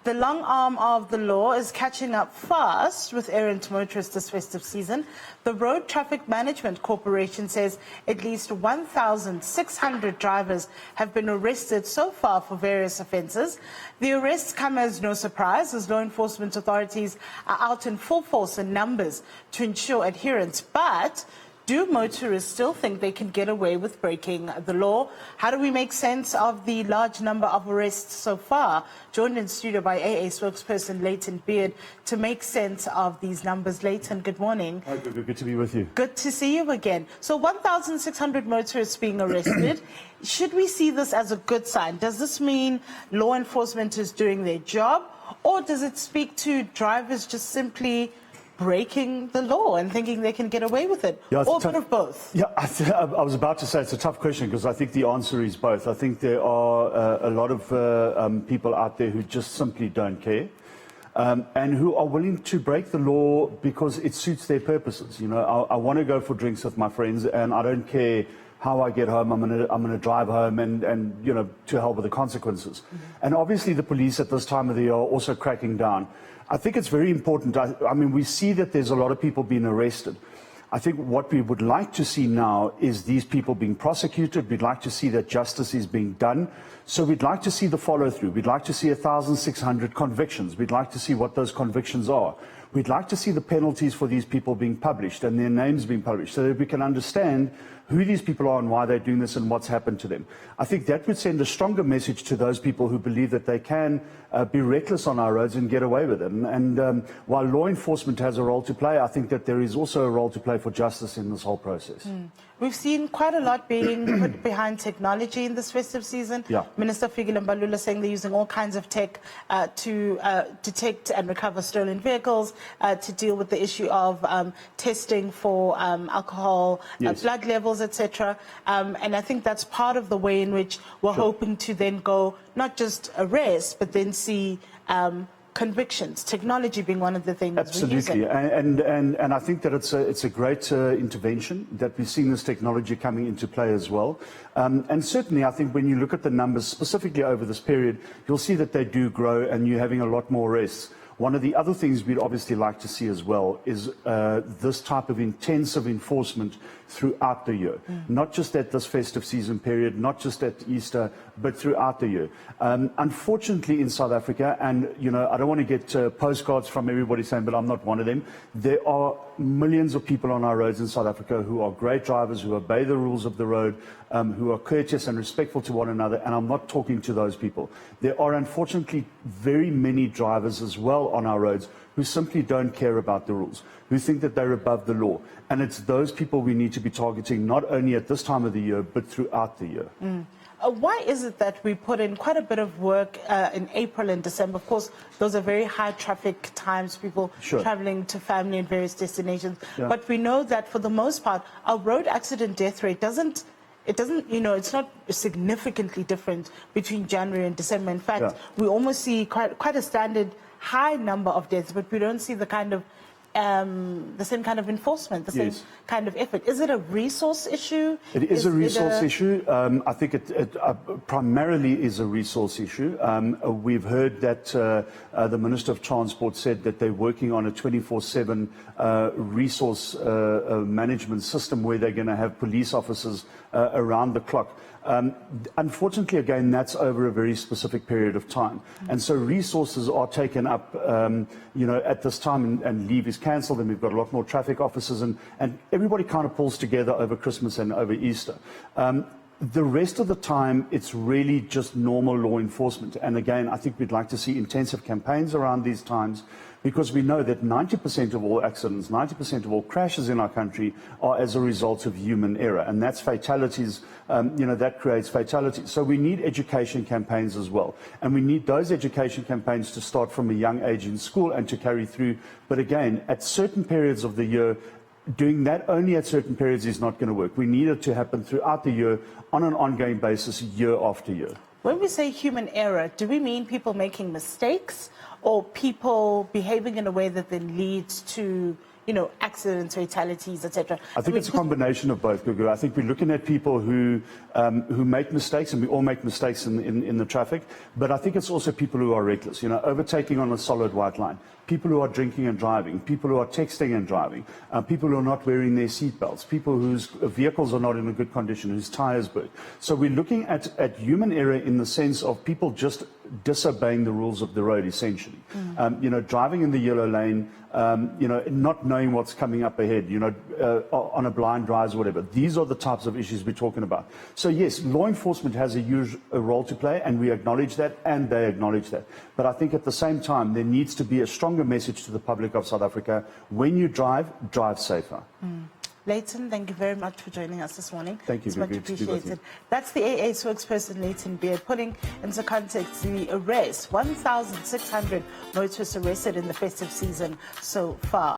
The long arm of the law is catching up fast with errant motorists this festive season. The Road Traffic Management Corporation says at least 1,600 drivers have been arrested so far for various offences. The arrests come as no surprise, as law enforcement authorities are out in full force and numbers to ensure adherence. But do motorists still think they can get away with breaking the law? How do we make sense of the large number of arrests so far? Joined in studio by AA spokesperson Lyton Beard to make sense of these numbers. Lyton, good morning. Hi, good to be with you. Good to see you again. So 1,600 motorists being arrested. Should we see this as a good sign? Does this mean law enforcement is doing their job? Or does it speak to drivers just simply breaking the law and thinking they can get away with it? Yeah, or a bit of both? Yeah, I was about to say it's a tough question because I think the answer is both. I think there are a lot of people out there who just simply don't care and who are willing to break the law because it suits their purposes. You know, I want to go for drinks with my friends and I don't care how I get home. I'm gonna drive home and you know, to hell with the consequences. Mm-hmm. And obviously the police at this time of the year are also cracking down. I think it's very important. I mean, we see that there's a lot of people being arrested. I think what we would like to see now is these people being prosecuted. We'd like to see that justice is being done. So we'd like to see the follow through. We'd like to see 1,600 convictions. We'd like to see what those convictions are. We'd like to see the penalties for these people being published and their names being published so that we can understand who these people are and why they're doing this and what's happened to them. I think that would send a stronger message to those people who believe that they can be reckless on our roads and get away with it. And while law enforcement has a role to play, I think that there is also a role to play for justice in this whole process. We've seen quite a lot being put behind technology in this festive season. Yeah. Minister Fikile Mbalula saying they're using all kinds of tech to detect and recover stolen vehicles, to deal with the issue of testing for alcohol, yes, blood levels, etc. And I think that's part of the way in which we're sure, hoping to then go not just arrest, but then see convictions, technology being one of the things. Absolutely, and I think that it's a great intervention that we've seen this technology coming into play as well. And certainly, I think when you look at the numbers specifically over this period, you'll see that they do grow, and you're having a lot more arrests. One of the other things we'd obviously like to see as well is this type of intensive enforcement throughout the year, not just at this festive season period, not just at Easter, but throughout the year. Unfortunately, in South Africa, and you know, I don't want to get postcards from everybody saying, but I'm not one of them. There are millions of people on our roads in South Africa who are great drivers, who obey the rules of the road, who are courteous and respectful to one another, and I'm not talking to those people. There are unfortunately very many drivers as well on our roads who simply don't care about the rules, who think that they're above the law. And it's those people we need to be targeting, not only at this time of the year, but throughout the year. Why is it that we put in quite a bit of work in April and December? Of course, those are very high traffic times, people sure, traveling to family in various destinations. Yeah. But we know that for the most part, our road accident death rate doesn't, you know, it's not significantly different between January and December. In fact, yeah, we almost see quite a standard high number of deaths, but we don't see the kind of the same kind of enforcement, the same yes, kind of effort. Is it a resource issue? It is a resource issue. I think it primarily is a resource issue. We've heard that the Minister of Transport said that they're working on a 24/7 resource management system where they're going to have police officers around the clock. Unfortunately, again, that's over a very specific period of time. And so resources are taken up, you know, at this time, and leave is cancelled, and we've got a lot more traffic officers, and everybody kind of pulls together over Christmas and over Easter. The rest of the time, it's really just normal law enforcement. And again, I think we'd like to see intensive campaigns around these times, because we know that 90% of all accidents, 90% of all crashes in our country are as a result of human error. And that's fatalities, you know, that creates fatalities. So we need education campaigns as well. And we need those education campaigns to start from a young age in school and to carry through. But again, at certain periods of the year, doing that only at certain periods is not going to work. We need it to happen throughout the year on an ongoing basis, year after year. When we say human error, do we mean people making mistakes or people behaving in a way that then leads to accidents, fatalities, etc. I think it's a combination of both, Gugu. I think we're looking at people who make mistakes, and we all make mistakes in the traffic. But I think it's also people who are reckless, overtaking on a solid white line, people who are drinking and driving, people who are texting and driving, people who are not wearing their seatbelts, people whose vehicles are not in a good condition, whose tires burst. So we're looking at human error in the sense of people just disobeying the rules of the road, essentially. Driving in the yellow lane, not knowing what's coming up ahead, on a blind rise or whatever. These are the types of issues we're talking about. So yes, law enforcement has a huge role to play, and we acknowledge that, and they acknowledge that. But I think at the same time, there needs to be a stronger message to the public of South Africa. When you drive, drive safer. Lyton, thank you very much for joining us this morning. Thank you. It's much appreciated. That's the AA spokesperson, Lyton Beard, putting into context the arrest. 1,600 motorists arrested in the festive season so far.